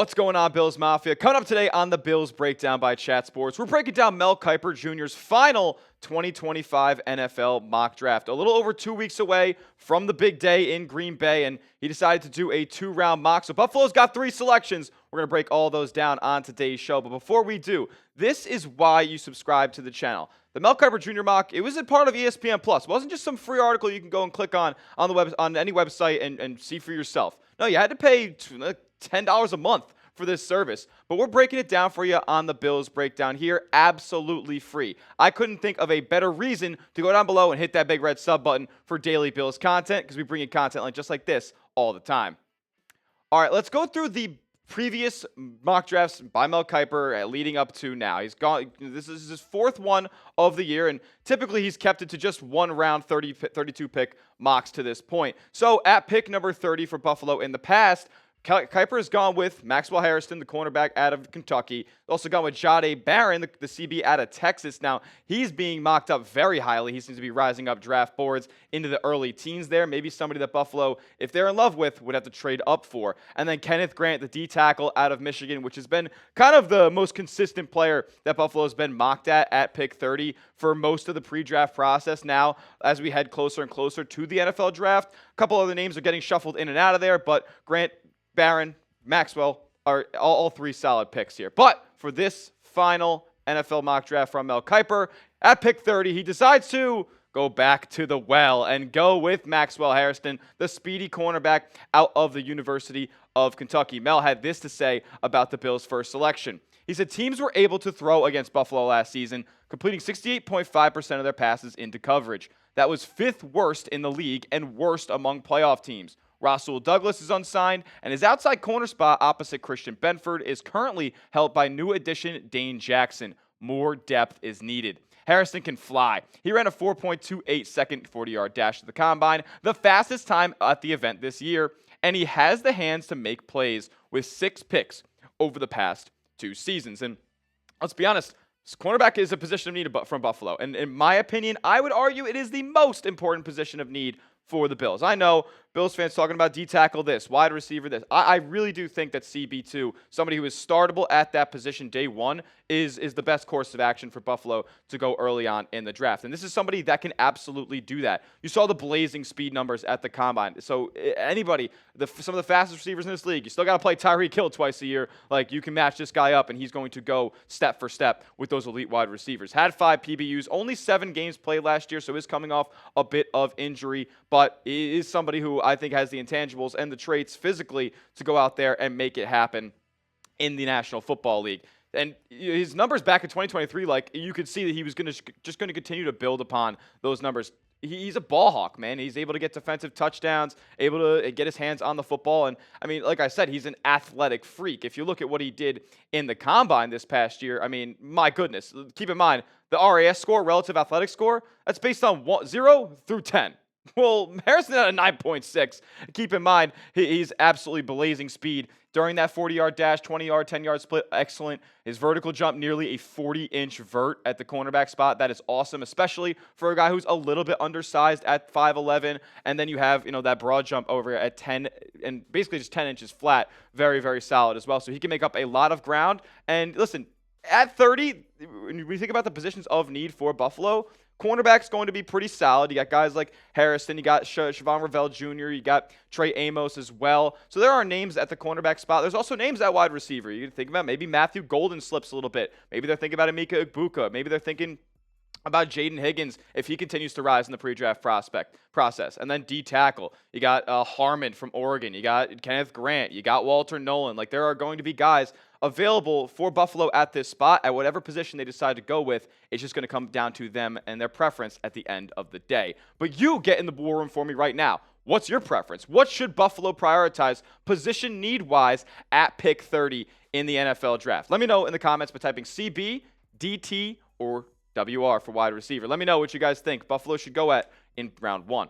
What's going on, Bills Mafia? Coming up today on the Bills Breakdown by Chat Sports, we're breaking down Mel Kiper Jr.'s final 2025 NFL mock draft. A little over 2 weeks away from the big day in Green Bay, and he decided to do a 2-round mock. So Buffalo's got 3 selections. We're going to break all those down on today's show. But before we do, this is why you subscribe to the channel. The Mel Kiper Jr. mock, it was a part of ESPN Plus. It wasn't just some free article you can go and click on the web, on any website and see for yourself. No, you had to pay $10 a month for this service, but we're breaking it down for you on the Bills Breakdown here, absolutely free. I couldn't think of a better reason to go down below and hit that big red sub button for daily Bills content, because we bring you content like just like this all the time. All right, let's go through the previous mock drafts by Mel Kiper leading up to now. He's gone. This is his 4th one of the year, and typically he's kept it to just 1 round 32 pick mocks to this point. So at pick number 30 for Buffalo in the past, Kiper has gone with Maxwell Hairston, the cornerback out of Kentucky. Also gone with Jahdae Barron, the CB out of Texas. Now, he's being mocked up very highly. He seems to be rising up draft boards into the early teens there. Maybe somebody that Buffalo, if they're in love with, would have to trade up for. And then Kenneth Grant, the D tackle out of Michigan, which has been kind of the most consistent player that Buffalo has been mocked at pick 30 for most of the pre-draft process. Now, as we head closer and closer to the NFL draft, a couple other names are getting shuffled in and out of there, but Grant, Barron, Maxwell are all 3 solid picks here. But for this final NFL mock draft from Mel Kiper, at pick 30, he decides to go back to the well and go with Maxwell Hairston, the speedy cornerback out of the University of Kentucky. Mel had this to say about the Bills' first selection. He said teams were able to throw against Buffalo last season, completing 68.5% of their passes into coverage. That was 5th worst in the league and worst among playoff teams. Rasul Douglas is unsigned, and his outside corner spot opposite Christian Benford is currently held by new addition Dane Jackson. More depth is needed. Hairston can fly. He ran a 4.28 second 40-yard dash to the combine, the fastest time at the event this year, and he has the hands to make plays with 6 picks over the past 2 seasons. And let's be honest, cornerback is a position of need from Buffalo, and in my opinion, I would argue it is the most important position of need for the Bills. I know Bills fans talking about D-tackle this, wide receiver this. I really do think that CB2, somebody who is startable at that position day 1, is the best course of action for Buffalo to go early on in the draft. And this is somebody that can absolutely do that. You saw the blazing speed numbers at the combine. So anybody, some of the fastest receivers in this league, you still got to play Tyreek Hill twice a year. Like, you can match this guy up, and he's going to go step for step with those elite wide receivers. Had 5 PBUs, only 7 games played last year, so is coming off a bit of injury, but is somebody who I think has the intangibles and the traits physically to go out there and make it happen in the National Football League. And his numbers back in 2023, like, you could see that he was just going to continue to build upon those numbers. He's a ball hawk, man. He's able to get defensive touchdowns, able to get his hands on the football. And, I mean, like I said, he's an athletic freak. If you look at what he did in the combine this past year, I mean, my goodness. Keep in mind, the RAS score, relative athletic score, that's based on 0 through 10. Well, Harrison had a 9.6. Keep in mind, he's absolutely blazing speed during that 40-yard dash, 20-yard, 10-yard split. Excellent. His vertical jump, nearly a 40-inch vert at the cornerback spot. That is awesome, especially for a guy who's a little bit undersized at 5'11". And then you have, that broad jump over at 10 and basically just 10 inches flat. Very, very solid as well. So he can make up a lot of ground. And listen, at 30, when we think about the positions of need for Buffalo, cornerback's going to be pretty solid. You got guys like Harrison, you got Siobhan Revell Jr., you got Trey Amos as well. So there are names at the cornerback spot. There's also names at wide receiver. You can think about maybe Matthew Golden slips a little bit. Maybe they're thinking about Emeka Egbuka. Maybe they're thinking about Jaden Higgins if he continues to rise in the pre-draft process. And then D-tackle. You got Harmon from Oregon. You got Kenneth Grant. You got Walter Nolan. Like, there are going to be guys available for Buffalo at this spot at whatever position they decide to go with. It's just going to come down to them and their preference at the end of the day. But you get in the war room for me right now. What's your preference? What should Buffalo prioritize position need-wise at pick 30 in the NFL draft? Let me know in the comments by typing CB, DT, or WR for wide receiver. Let me know what you guys think Buffalo should go at in round 1.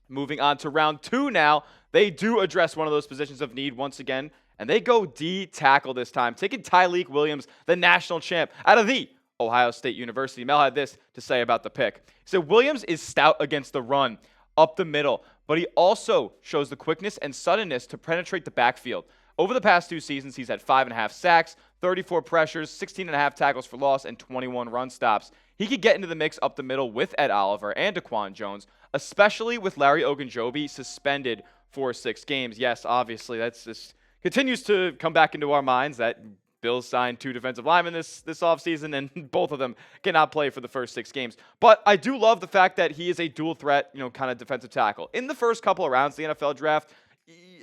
Moving on to round 2 now. They do address one of those positions of need once again, and they go D-tackle this time, taking Tyleik Williams, the national champ, out of the Ohio State University. Mel had this to say about the pick. He said, Williams is stout against the run, up the middle, but he also shows the quickness and suddenness to penetrate the backfield. Over the past 2 seasons, he's had 5.5 sacks, 34 pressures, 16.5 tackles for loss, and 21 run stops. He could get into the mix up the middle with Ed Oliver and Daquan Jones, especially with Larry Ogunjobi suspended for 6 games. Yes, obviously, that's just continues to come back into our minds that Bills signed 2 defensive linemen this offseason, and both of them cannot play for the first 6 games. But I do love the fact that he is a dual threat, kind of defensive tackle. In the first couple of rounds of the NFL draft,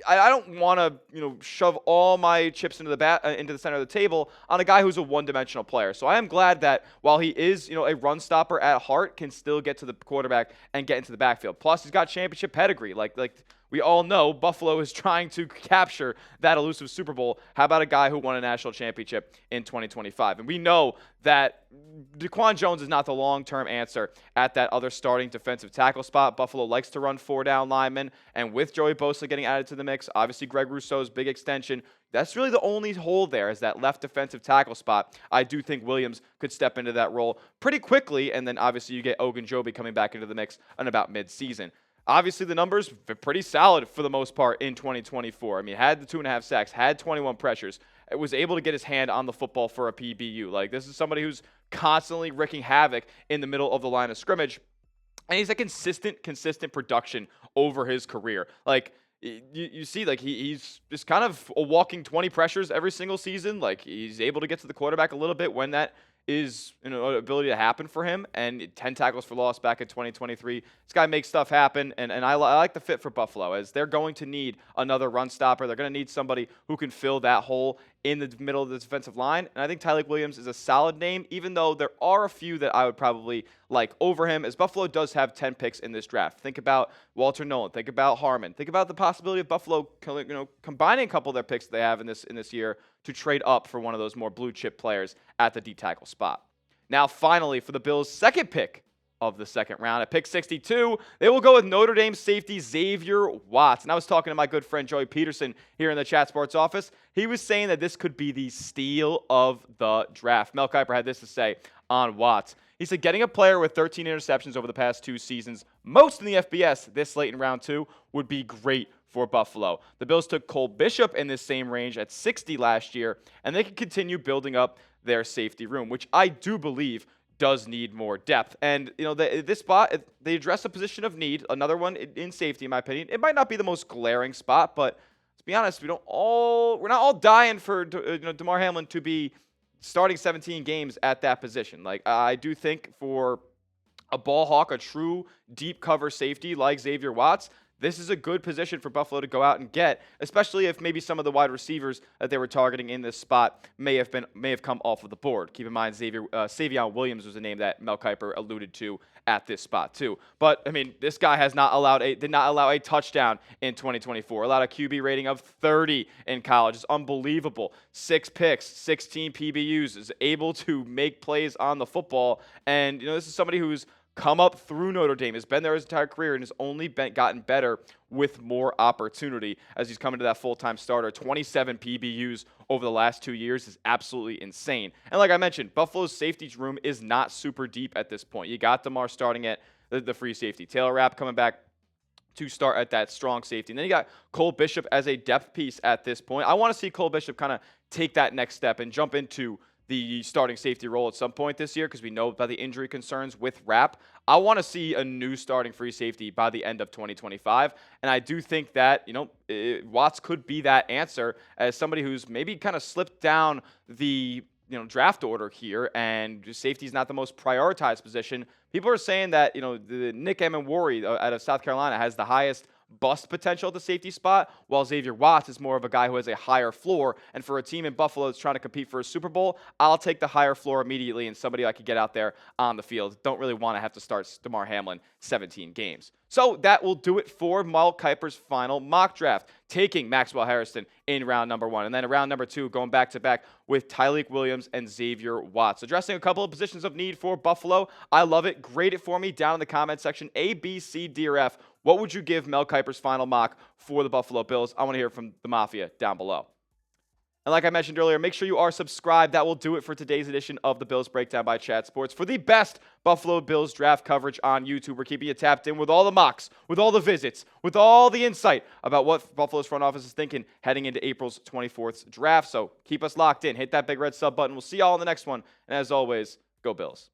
I don't want to, shove all my chips into the center of the table on a guy who's a one-dimensional player. So I am glad that while he is, a run stopper at heart, can still get to the quarterback and get into the backfield. Plus, he's got championship pedigree. Like we all know, Buffalo is trying to capture that elusive Super Bowl. How about a guy who won a national championship in 2025? And we know that Daquan Jones is not the long-term answer at that other starting defensive tackle spot. Buffalo likes to run 4-down linemen, and with Joey Bosa getting added to the mix, obviously Greg Rousseau's big extension, that's really the only hole there is that left defensive tackle spot. I do think Williams could step into that role pretty quickly, and then obviously you get Ogunjobi coming back into the mix in about mid-season. Obviously, the numbers are pretty solid for the most part in 2024. I mean, had the 2.5 sacks, had 21 pressures, was able to get his hand on the football for a PBU. Like, this is somebody who's constantly wreaking havoc in the middle of the line of scrimmage. And he's a consistent production over his career. Like, you see, like, he's just kind of a walking 20 pressures every single season. Like, he's able to get to the quarterback a little bit when that is an ability to happen for him, and 10 tackles for loss back in 2023. This guy makes stuff happen, and I like the fit for Buffalo, as they're going to need another run stopper. They're going to need somebody who can fill that hole in the middle of the defensive line, and I think Tyleik Williams is a solid name, even though there are a few that I would probably like over him, as Buffalo does have 10 picks in this draft. Think about Walter Nolan. Think about Harmon. Think about the possibility of Buffalo combining a couple of their picks that they have in this year to trade up for one of those more blue chip players at the D tackle spot. Now, finally, for the Bills' second pick of the second round, at pick 62, they will go with Notre Dame safety Xavier Watts. And I was talking to my good friend Joey Peterson here in the Chat Sports office. He was saying that this could be the steal of the draft. Mel Kiper had this to say on Watts. He said, getting a player with 13 interceptions over the past 2 seasons, most in the FBS this late in round 2, would be great for Buffalo. The Bills took Cole Bishop in this same range at 60 last year, and they can continue building up their safety room, which I do believe does need more depth. And, this spot, they address a position of need, another one in safety, in my opinion. It might not be the most glaring spot, but let's be honest, we're not all dying for Damar Hamlin to be starting 17 games at that position. Like, I do think for a ball hawk, a true deep cover safety like Xavier Watts, this is a good position for Buffalo to go out and get, especially if maybe some of the wide receivers that they were targeting in this spot may have come off of the board. Keep in mind, Xavier Williams was a name that Mel Kiper alluded to at this spot too. But I mean, this guy did not allow a touchdown in 2024. Allowed a QB rating of 30 in college. It's unbelievable. 6 picks, 16 PBUs, is able to make plays on the football. And this is somebody who's come up through Notre Dame, has been there his entire career, and has only gotten better with more opportunity as he's come into that full-time starter. 27 PBUs over the last 2 years is absolutely insane. And like I mentioned, Buffalo's safety room is not super deep at this point. You got DeMar starting at the free safety. Taylor Rapp coming back to start at that strong safety. And then you got Cole Bishop as a depth piece at this point. I want to see Cole Bishop kind of take that next step and jump into the starting safety role at some point this year, because we know about the injury concerns with Rapp. I want to see a new starting free safety by the end of 2025, and I do think that Watts could be that answer as somebody who's maybe kind of slipped down the draft order here, and safety is not the most prioritized position. People are saying that the Nick Emmanwori out of South Carolina has the highest bust potential at the safety spot, while Xavier Watts is more of a guy who has a higher floor. And for a team in Buffalo that's trying to compete for a Super Bowl, I'll take the higher floor immediately and somebody I could get out there on the field. Don't really want to have to start Damar Hamlin 17 games. So that will do it for Mel Kiper's final mock draft, taking Maxwell Hairston in round number 1. And then in round number 2, going back-to-back with Tyleik Williams and Xavier Watts. Addressing a couple of positions of need for Buffalo. I love it. Grade it for me down in the comment section. A, B, C, D, or F. What would you give Mel Kiper's final mock for the Buffalo Bills? I want to hear from the Mafia down below. And like I mentioned earlier, make sure you are subscribed. That will do it for today's edition of the Bills Breakdown by Chat Sports. For the best Buffalo Bills draft coverage on YouTube, we're keeping you tapped in with all the mocks, with all the visits, with all the insight about what Buffalo's front office is thinking heading into April's 24th draft. So keep us locked in. Hit that big red sub button. We'll see y'all in the next one. And as always, go Bills.